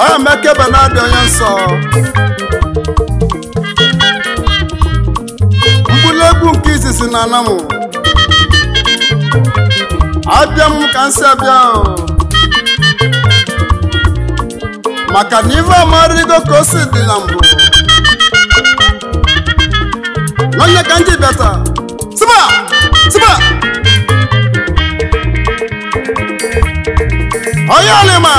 Oya meke Bernard onye nsọ mbulegwu nke izizi na anamu abịa m ka nsị abịa maka na ife amarigo ka o si dị na mbụ n'onye ka ndị bịata siba siba onye alịma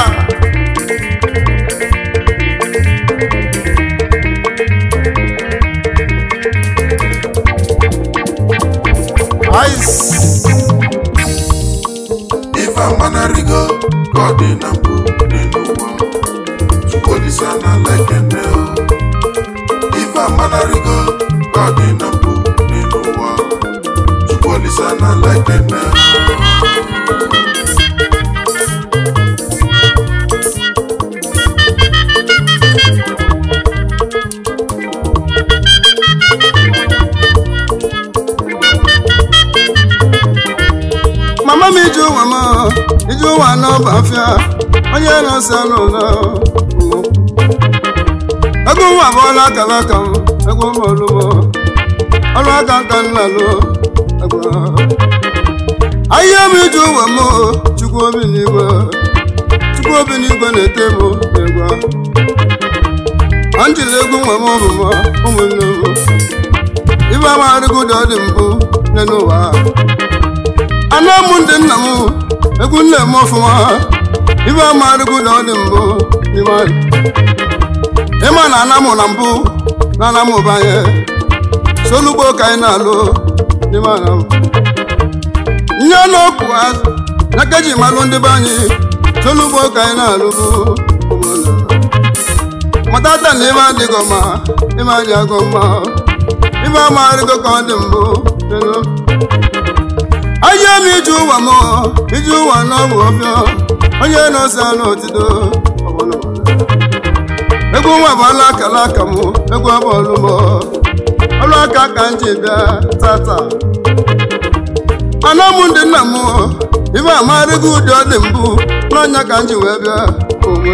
If I'm gonna go, God in a book, in the world, to put this on a like a nail. If I'm gonna go, God in a book, in the world, to put this on a like a nail. Mama mi ju mama, iju wa no bafia, onye no sanu na. Egu wa bola kalaka, egu molumo. Olo kankan na lo, egu. Aye mi ju mama, chukwu obi n'igwe na-etebo egu. Anjile egu mama mama, ụmụnne m. Ibe amarigo dị mbụ n'ụwa. Anamu ndị nna m egwu nne m ọfụma ibe amarigo dị mbụ ịma na anamụ na mbụ na anamụ banye solugbo ka anyị na-alụ n'ime anamụ nye n'okwu azụ na keji malụ ndị be anyị solugbo ka anyị na-alụ bụ matata na ibe adịghị ọma ime adị agụ mma ibe amarigo ka ọ dị mbụ aye mi ju wa mo iju wa no mo fio onye no sa no tido obono egu wa bala kala kamu egu abolu mo olu aka kanji bia tata anamu ndi na mo iba amarigu do de mbu n'onya kanji we bia obono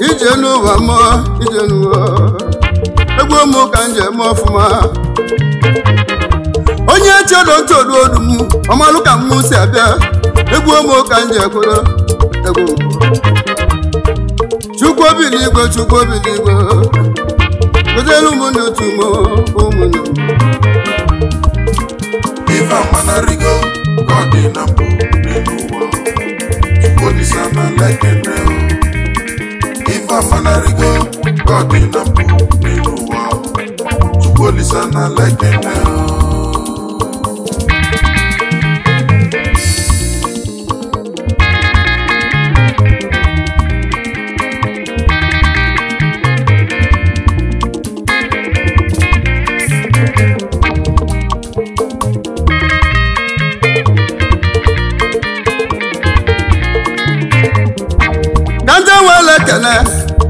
ije nu wa mo ije nu egu mo kanje mo fuma onye chedo ntodu odumu ọmalụ ka mmụ si abịa egwu omo ka nje ekworo egwu chukwu obi n'igwe gozelu ụmụnne otu ụmụnne If I'm gonna go, God in a book, in the world, to put this on a like a nail. If I'm gonna go, God in a book, in the world, to put this on a like a nail.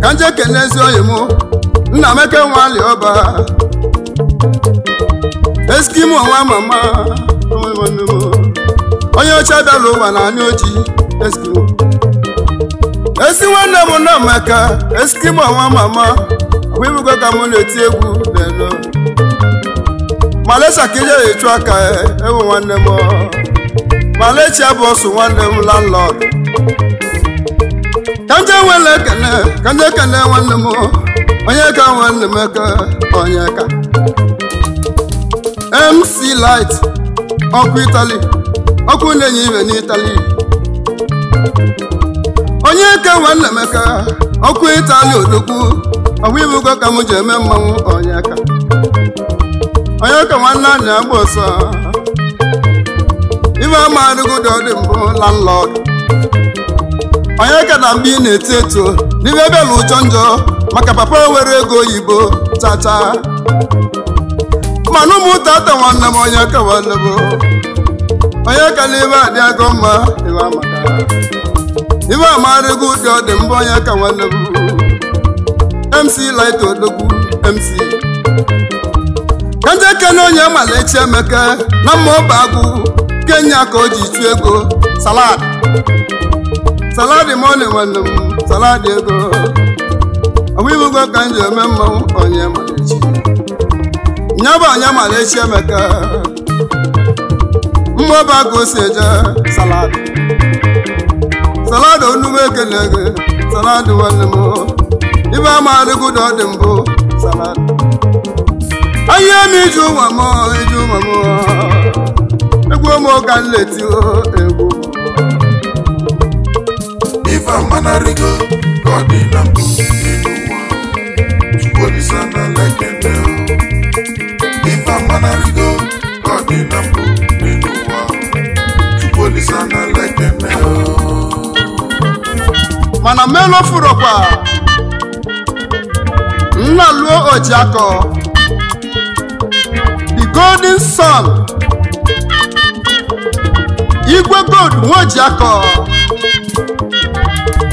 kanje kenezi oyimu nna meke nwali oba eskimo nwa mama onye ocha bịara ụwa na anya oji eskimo esi nwanne m na meka eskimo nwa mama wibugo ka mụ na-eti egwu lelo Malaysia ka ije echu aka ewu nwanne m Malaysia bụ ọsụ nwanne m landlord kanje kene nwanne m onye ka nwanne m ka onye ka MC Light ọkụ Italy ọkụ na-enye ibe n'Italy onye ka nwanne m ka ọkụ Italy odogwu ọgwụ ibugo ka m ji eme mmanwụ onye ka nwanne anyị agba ọsọ ibe amarugo dị mbụ landlord onye ka na mbi na-eti eto n'ibe bịara ụjọ njọ maka papa were ego oyibo chacha mana ụmụtata nwanne m onye ka nwanne m onye ka n'ibe adị agọ mma ibe amarugo dị mbụ onye ka nwanne m MC Light odogwu MC kanje kene onye Malaysia Emeka na mma ọba agụ Kenya ka o ji chu ego salad saladi money nwanne m saladi ego ọbụibugo ka m ji eme mmanwụ onye malechi nyaba onye malechi emeka mmụọba ka o si eje saladi onume ekele gị saladi nwanne m ibe amadịgụda ọ dị mbụ saladi ahịa m iji ụwa m egwu ụmụ ka nleti egwu ife amanarigo ka ọ dị na mbụ n'ụwa Chukwuolisa na lekene ife amanarigo ka ọ dị na mbụ n'ụwa Chukwuolisa na lekene mana melo furokwa nna luo ojiako the golden son igwe gold nwojiako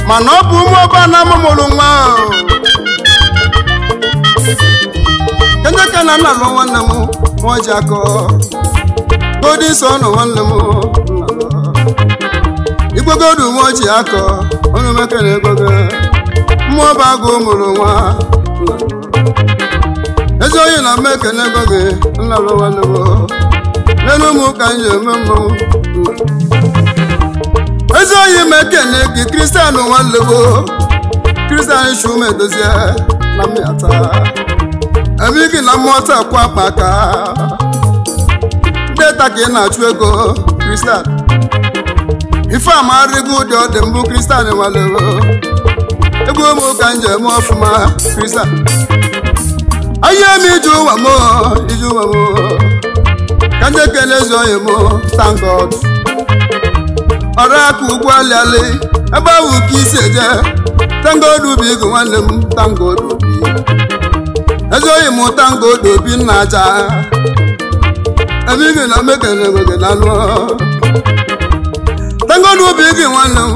mana ọ bụ ụmụọba na amụmụrụ nwa kenye ka na nna luo nwanne m nwojiako golden son nwanne m igwe gold nwojiako ọnụ mekere egogo mmụọba agụ mụrụ nwa ezi onye na mmekene egogo nna luo nwanne m n'elu ụmụ ka m ji eme mmanwụ ezi onye mekene gị kristian nwanlego kristian shume dozie na mmịata ebe gị na mmụọta kwa akpaka deta ka ị na-achụ ego kristian ife amarịgo ụdị ọ dị mbụ kristian nwanlego egwu ụmụ ka m ji eme ọfụma kristian ahịa m iji ụwa m ka ndị ekele ezi onye m thank God ọrụ aka ugwu alịalị ebe ahụ ka isi eje thank God ubi ego nwanne m thank God obi ezi onye m thank God obi nna aja ebe ị na mekele gị na alụ thank God obi gị nwanne m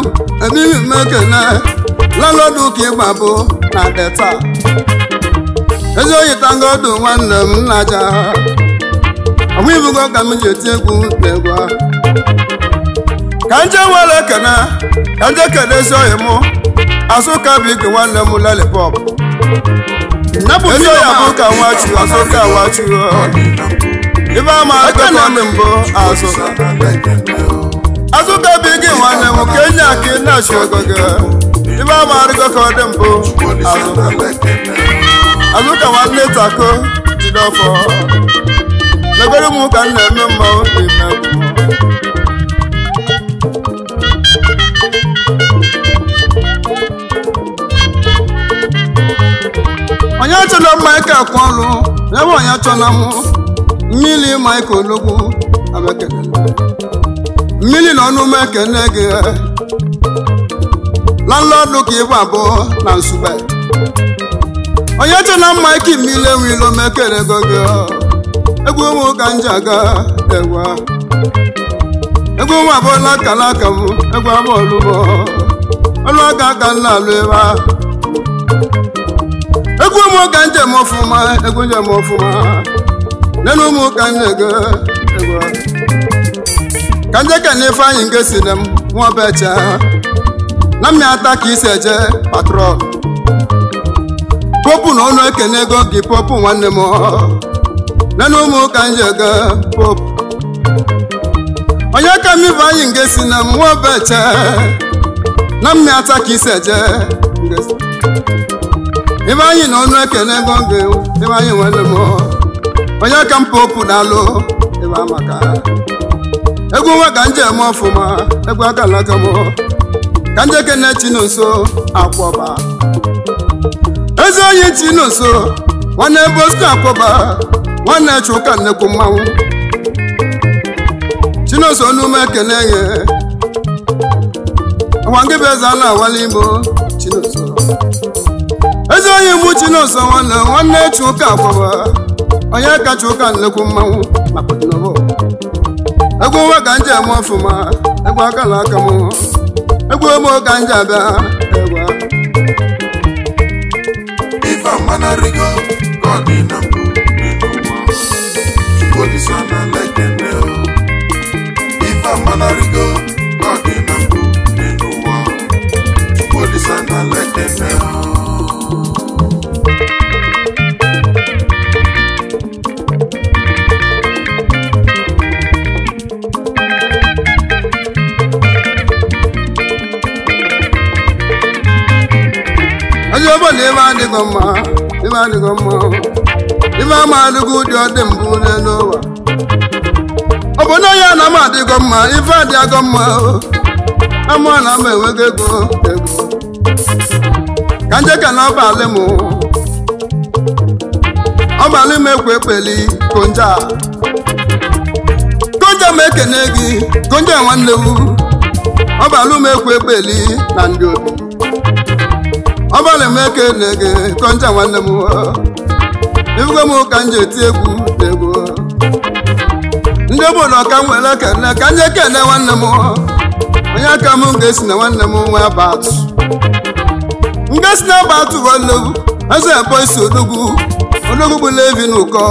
ebe ị mekele lalọdụ ka ịgba bụ na deta ezi onye thank God nwanne m nna aja ọbụibugo ka m ji eti egwu n'egwu ahụ ka nje were ekene ka nje kedezi oyi mụ asụka bụ ike nwanne m lollipop ezi oyi abụ ka nwachu asụka nwachu ibe ama ekene mbụ asụka bụ ike nwanne m ka enye aka ị na-achụ ego gị ibe ama arịgo ka ọ dị mbụ asụka nwanne tako jide ọfọ negoro m ka m na-eme mmanwụ n'ime egwu onye chọrọ Mike akwa ọrụ ebe onye chọrọ m mmiri Mike ologwu mmiri na ọnụ m ekene gị landlọdụ ka ịbụ abụọ na Nsugbe onye chọrọ Mike mmiri enwilo m ekere ego gị egwu ụmụ ka nji aga egwu ụmụ abụọla akala aka m egwu abụọlụ ọlụ aka ka m na-alụ ebe ahụ egwu ụmụ ka njem ọfụma egwu njem ọfụma nene ụmụ ka njego egwu ka njeke na Ifeanyị nke si na m nwa becha na mmịata ka isi eje patrol popu na ọnụ ekene ego gị popu nwanne m nene ụmụ ka njego popu onye ka m Ifeanyị nke si na m nwa becha na mmịata ka isi eje Ifeanyị na ọnụ ekene ego gị Ifeanyị nwanne m onye ka m popu na-alụ ebe amaka egwu nwa ka nje eme ọfụma egwu akala aka m ka nje kene Chinonso Akwọba ezi onye Chinonso nwanne Bosco Akwọba nwanne Chuka nnekwu mmanwụ Chinonso ọnụme ekene gị ọwa ngị bụ eze a na-awali Igbo Chinonso ezi onye mụ Chinonso nwanne Chuka Akwọba onye ka Chuka nnekwu mmanwụ na Porto-Novo egwu nwa ka nje eme ọfụma egwu akala aka m egwu emo ka nje abịa egwu ife amanarigo ka ọ dị na mbụ n'ụwa Chukwuolisa na lekene ife amanarigo ka ọ dị na mbụ n'ụwa bụ na ibe adịghị mma ibe adịghị mma ibe ama adịghị ụdị ọ dị mbụ n'elu ụwa obodo ya na m adịghị mma ife adịghị mma ama na m enweghị ego ka nje ka na ọbalị m ekwe ekpeli konja m ekene gị konja nwanne m ọbalị m ekwe ekpeli na ndị obi ọbalị m ekene gị konja nwanne m ifugo m ka nje eti egwu egwu ndị obodo ka m nwere ekene ka nje kene nwanne m onye aka m ga-esi na nwanne m nwe batụ ngesi na batụ walewu eze ebo isi odogwu bụ levi n'ụkọ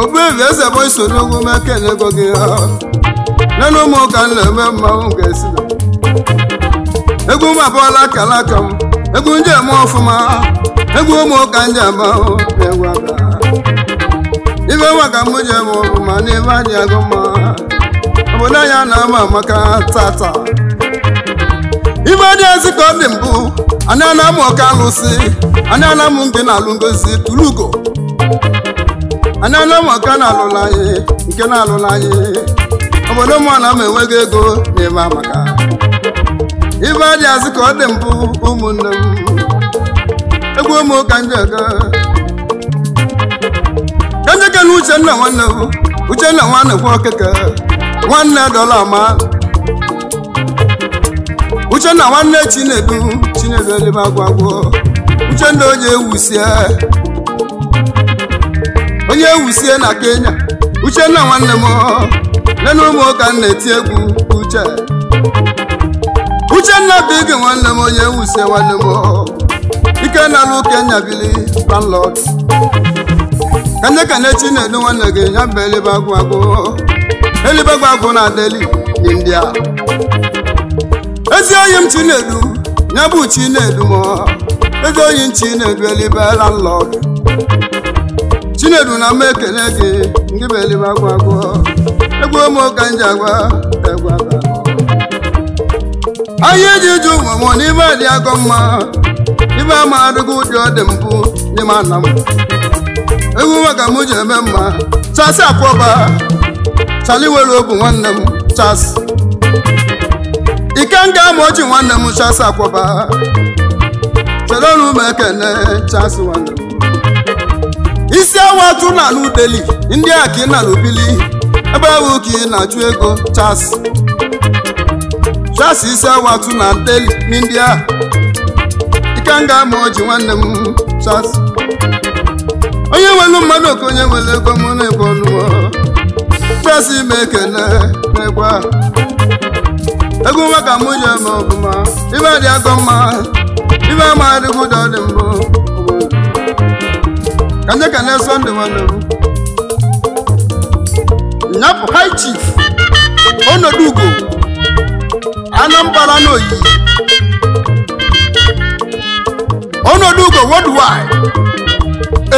ogbevi eze ebo isi odogwu m ekene ego gị nene ụmụ ụka m na-eme mmanwụ ga-esi na egwu m abụọla akara aka m egwu ndị eme ọfụma egwu ụmụ ụka ndị amahụ egwu aka ibe nwa ka m ji eme ọfụma n'ibe anyị agụ mma obodo anyị na-ama maka tata ibe dị ezi ka ọ dị mbụ anyị na-amụ ọka alụsị anyị na-amụ nke na-alụ ngozi tulugo anyị na-amụ ọka na-alụla anyị nke na-alụla anyị obodo mụ na m enweghị ego n'ebe amaka ibe dị ezi ka ọ dị mbụ ụmụnne m egwu ụmụ ụka njega ka njeke na Uchenna nwanne m Uchenna nwanne kwa okeke nwanne dọla ma Uchenna nwanne Chinedu elibe agwagwo Uchenna onye ewusie na Kenya Uchenna nwanne m nene ụmụ ụka na-eti egwu Uchenna big nwanne m onye ewusie nwanne m ike na-alụ Kenya bili landlord kane Chinedu nwanne gị ya bụ elibe agwagwo na Delhi India ezi oyi m Chinedu ya bụ Chinedu m ezi oyi m Chinedu elibe landlord Chinedu na m ekele gị ndị bụ elibe agwagwo egwu ụmụ ụka nji agwa egwu aka anyị eji ju ụmụ m n'ibe dị agọ mma ibe ama adịghị ụdị ọ dị mbụ n'ime ana m egwu maka m ji eme mma chasị akwọba chali were obu nwanne m chasị ike nga ama oji nwanne m chasị akwọba chelonu m ekene chasị nwanne m isi awa atụ na n'udeli ndị a ka ị na n'obili ebe ahụ ka ị na-achụ ego chasị isi awa atụ na deli ndị a ike nga ama oji nwanne m chasị onye nwere mmadụ ka onye nwere ego m na-ebe ọnụọ chasị ime ekene na-egwe egwu maka m ji eme ọbụma ibe dị agọ mma ibe ama adịghị ụdọ dị mbụ ka nje ka na-eso ndị nwanne m nyapụ high chief ọnọdụ ugo Anambra n'oyi ọnọdụ ugo worldwide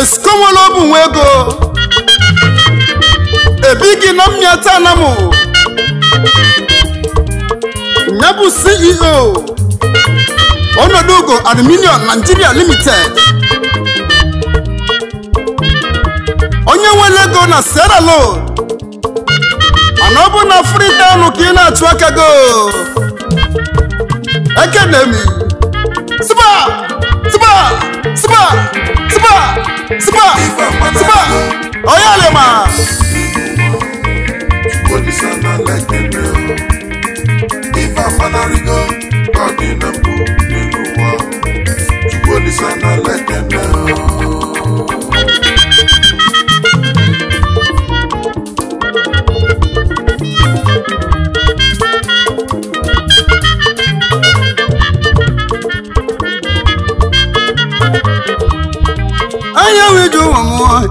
esikomolo bụ nwa ego ebigi na mmịata na mụ nyabụ CEO ọnọdụ ugo Aluminium Nigeria Limited onye nwere ego na Sierra Leone mana ọ bụ na Freetown ka ị na-achụ aka go ekenemi sba oyalema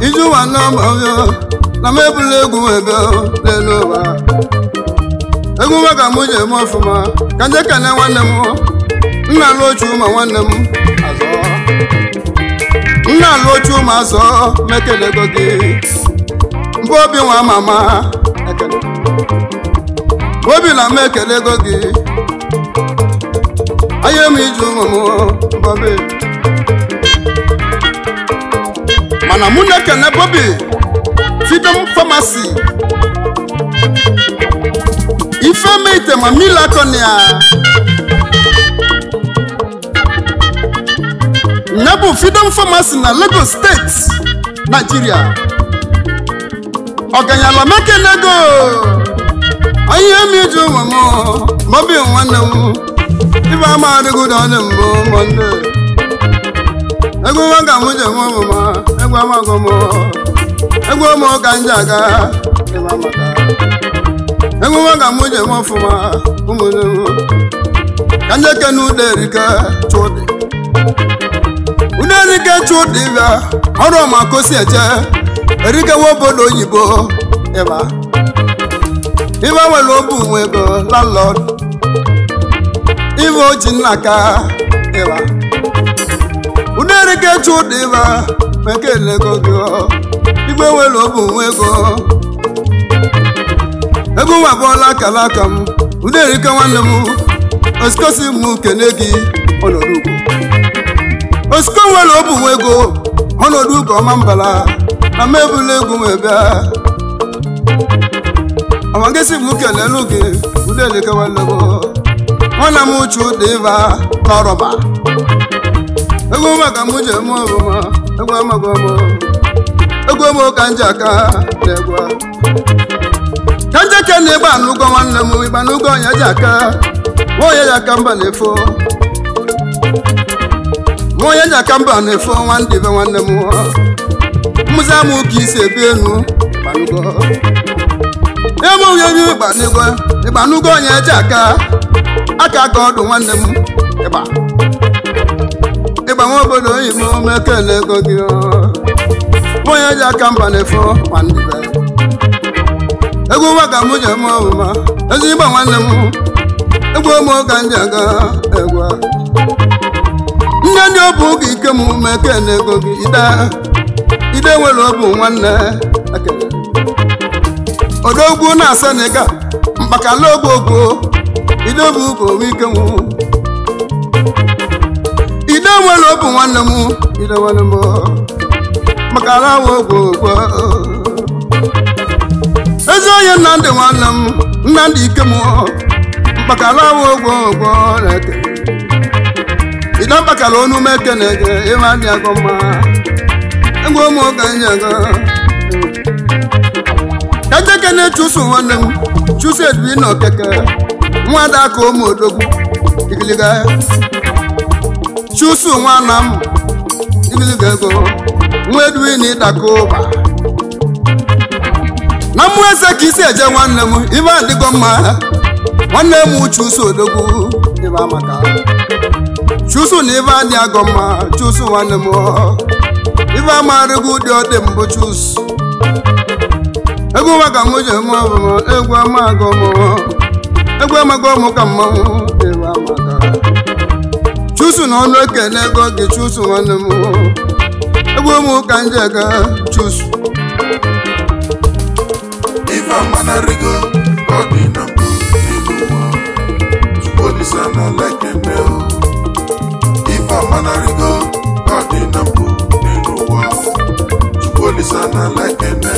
ijuwa na mawyo na mebule egwu ebe lelo ba egwu maka m je mo fuma ka nje kene nwanne m nna lochu ma nwanne m azọ nna lochu ma azọ mekele go gị mbụ obi nwa mama ekele obi na mekele go gị onye m iju Bobby mana mụ na-ekene Bobby Freedom Pharmacy Ifemeite ma Milakonia Nyabu Freedom Pharmacy na Lagos State Nigeria Oganyala mekenego onye m iju Bobby nwanne m ibe ama adịgụ dọdị mbụ monde egwu nwaga m je mụ ma egwu amago m egwu ụmụ ka nje aga ibe amaka egwu nwaga m je mụ ọfụma ụmụnne m ka nje kene Uderike Chudi bịa ọrụ ọma kosi eje erikewa obodo oyibo ịba nwere obu nwe ego landlord Ivo Chinaka Eva Uderike Chudi Eva Mekele Gogyo Igwe nwere obu nwego Ego nwabola kalakam Uderike nwanne m Osikosi mụ kene gị ọnọdụ ugwu Osiko nwere obu nwego ọnọdụ ugwu ọma mbala na mebụla egwu nwebịa Amagesi mụ kelelu gị Uderike nwanne m Nwana m Chudi Eva n'ọrọba egwu maka mụ je mụ ọbụma egwu amago m egwu m ka nje aka n'egwu ka nje ke na ịgba anụgo nwanne m ịgba anụgo onye ji aka nwaonye ji aka mba na-efo nwaonye ji aka mba na-efo nwandibe nwanne m mmụzi amụ ka isi ebi enu ịgbanugo ebe onye bi ịgbanugo onye ji aka ka ọdụ nwanne m ịgba nwa obodo oyibo mekele ego gị onye ji aka mba na-efo nwandibe egwu nwaga m je mụ ọbụma ezi ịgba nwanne m egwu ụmụ ka nje aga egwu nne ndị obu gị ike m mekele ego gị ide nwere obu nwanne ekele odogwu na Senegal mkpakala ogbo ide bụ ugo ike m ide nwere obu nwanne m ide nwanne m maka arawa ogbo ezi onye Nnamdi nwanne m Nnamdi ike m maka arawa ogbo na-eke ide mkpakala onu m eke na-ege ịma ndị agọ mma egwu ụmụ ka nye aga ka jeke na-echusu nwanne m chusu edui na okeke nwada ka ụmụ odogwu igiliga chusu nwana m igiliga ego nwa edui na ịdaka ụba na mmụ eze ka isi eje nwanne m ibe adịgo mma nwanne m chusu odogwu ibe amaka chusu na ibe adị agọ mma chusu nwanne m ibe amarịgo ụdị ọdị mbụ chusu egwu maka mụ je mụ ọbụma egwu amago m egwu amago m ka mmanwụ egwu amaka chusu na ọnụ ekele ego gị chusu nwanne m egwu ụmụ ka nje ga chusu Ife amanarigo ọdị na mbụ n'elu ụwa Chukwudisa na lekene Ife amanarigo ọdị na mbụ n'elu ụwa Chukwudisa na lekene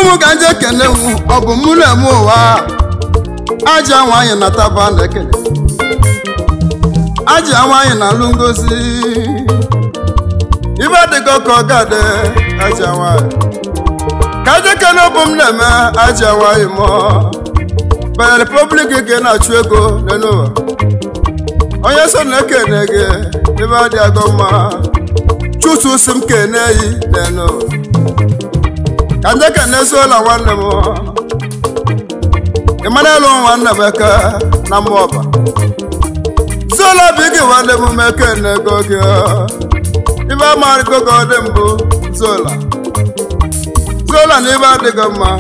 ụmụ ka nje kene ọ bụ mụ na-eme ụwa aja nwaanyị na taba na-ekele aja nwaanyị na alụ ngozi ibe dịgo ka ọ ga-adị aja nwaanyị ka nje kene ọ bụ m na-eme aja nwaanyị mụọ banyere republik gị na-achụ ego n'ụwa onye so na-ekene gị ibe adị agọ mma chusu si m kene yi n'ụwa kanje kene sola nwanne m Emmanuel nwanne m eke na mmụọba sola bigi nwanne m meke nego gị ibe amarịgo ka ọ dị mbụ sola Olola na ibe adịghị mma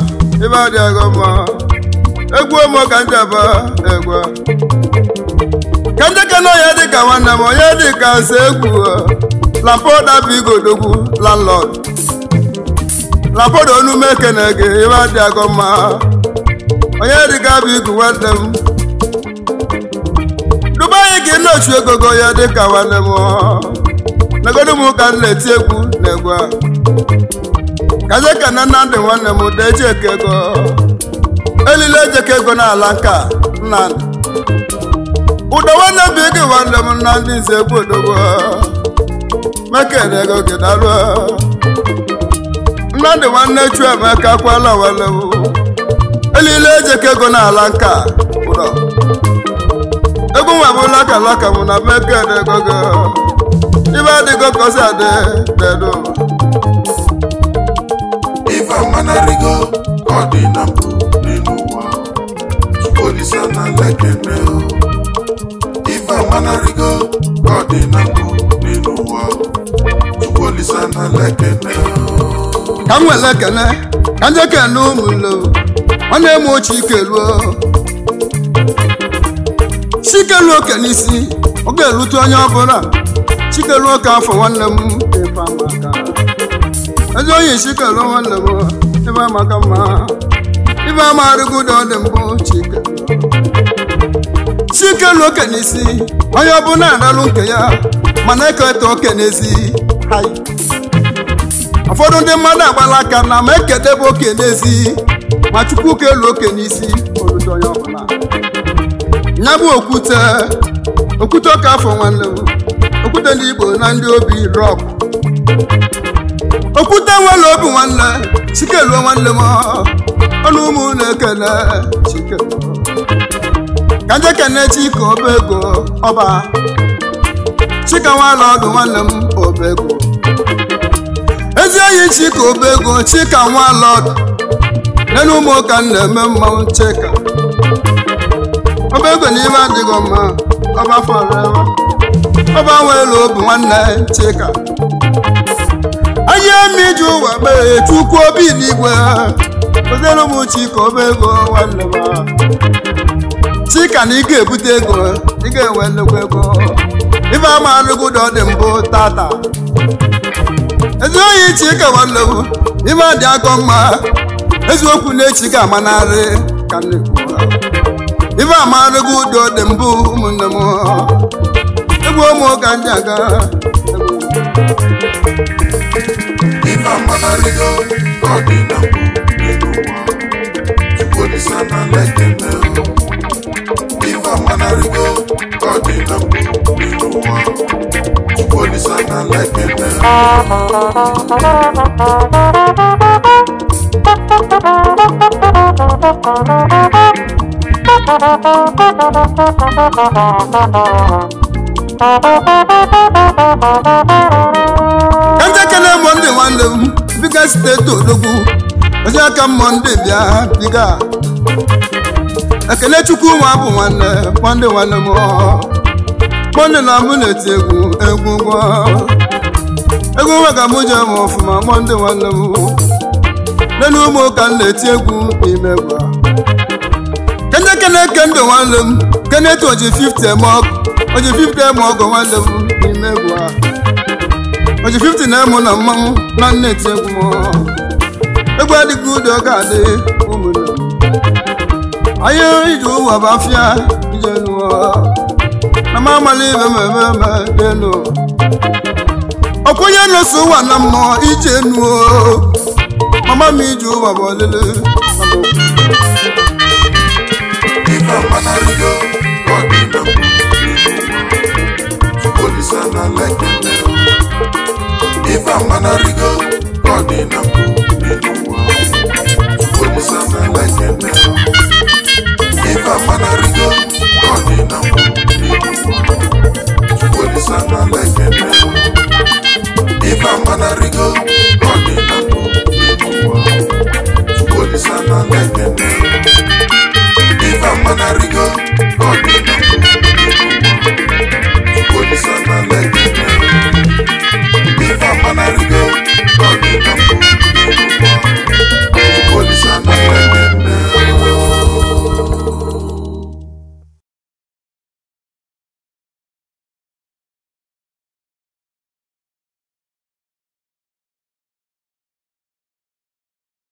ibe adịghị mma egwu ụmụ ka njaba egwu ka njeke na onye dịka nwanne m onye dịka nse egwu lampoda bụ igodogwu landlord lampoda onume ekene gị ibe adịghị mma onye dịka bụ igu nwanne m dubaghị gị nnochu egogo ya dịka nwanne m nagodu m ka m na-eti egwu na egwu a kajeka na Nnamdị nwanne m ụda eji eke ego elile ejeke ego n'ala nka Nnamdị ụda nwanne bụ igi nwanne m Nnamdị nze egwu odogwu mekere ego gị dalụ Nnamdị nwanne chu emeka kwala nwanne m elile ejeke ego n'ala nka ụda egwu nwa bụ laka m na mekere ego gị ibe adịgo kosi adị dedo Ifa manarigo kodi na mpu ninuwa Chukolisa na lekene Ifa manarigo kodi na mpu ninuwa Chukolisa na lekene Kamwe lekene kanje kenu mulo Wane mo chikelu Chikelu kenisi Ogelu tu onye ọbụla Chikelu ka afọ nwanne m Ifa maka Ezo yi chikelu nwanne m Ifa maka mma Ifa marigu dị mbụ Chikelu kenisi onye ọbụla analụ nke ya mana eketa okenezi ụfọdụ ndị mmadụ agbala aka na ma ekedebe okenezi ma chukwu kelu okenisi oludo onye ọbụla nya bụ okwute ọka afọ nwanne m okwute ndị Igbo na ndị obi rock okwute nwere obi nwanne Chikelu nwanne m ọnụ ụmụ na-ekele Chikelu kanje kene Chika Obego ọba Chika nwala ọdụ nwanne m Obego ezi oyi Chika Obego Chika nwala ọdụ nenu ụmụ ụka na-eme mmanwụ Chika Obego na ibe adịghị mma ọba forever ọba nwere obi nwanne Chika anyị emiju ụwa mee Chukwu obi n'igwe ozelu m Chika Obego nwanne m Chika na ị ga-ebute ego ị ga-enwe nnukwu ego ife ama anụgụdọ dị mbụ tata ezi oyi Chika nwanne m ife adị akọ mma eziokwu na-echi ga-amanarị ka nnekwu ife ama anụgụdọ dị mbụ ụmụnne m egwu ụmụ ka ndị aga Ifa manarigo kodi na mpu ninuwa Chukolisa na lekene Ifa manarigo kodi na mpu ninuwa Chukolisa na lekene Kanje kene Monde nwanne m biga steeti odogwu ozi aka Monde bịa biga ekele Chukwu nwa bụ nwanne Monde nwanne m Monde na mụ na-eti egwu nwe ka mụ je m ọfụma Monde nwanne m nenu ụmụ ụka na-eti egwu n'ime egwu kanje kene Kendo nwanne m Kenneth oji 50 ọgụ nwanne m n'ime egwu oji 50 na-emu na mmanwụ na nneti egwu m egwu adịghị ụdị ọ ga-adị ụmụnne anyị iji ụwa bụ afịa ije nụọ na m amala ibe m eme denu ọkwụnye nọsụ ụwa na mmụọ ije nuo mama m iji ụwa bụ ọlịlị Ifa manarigo kodi na mpu Chukolisa na lekene Ifa manarigo kodi na mpu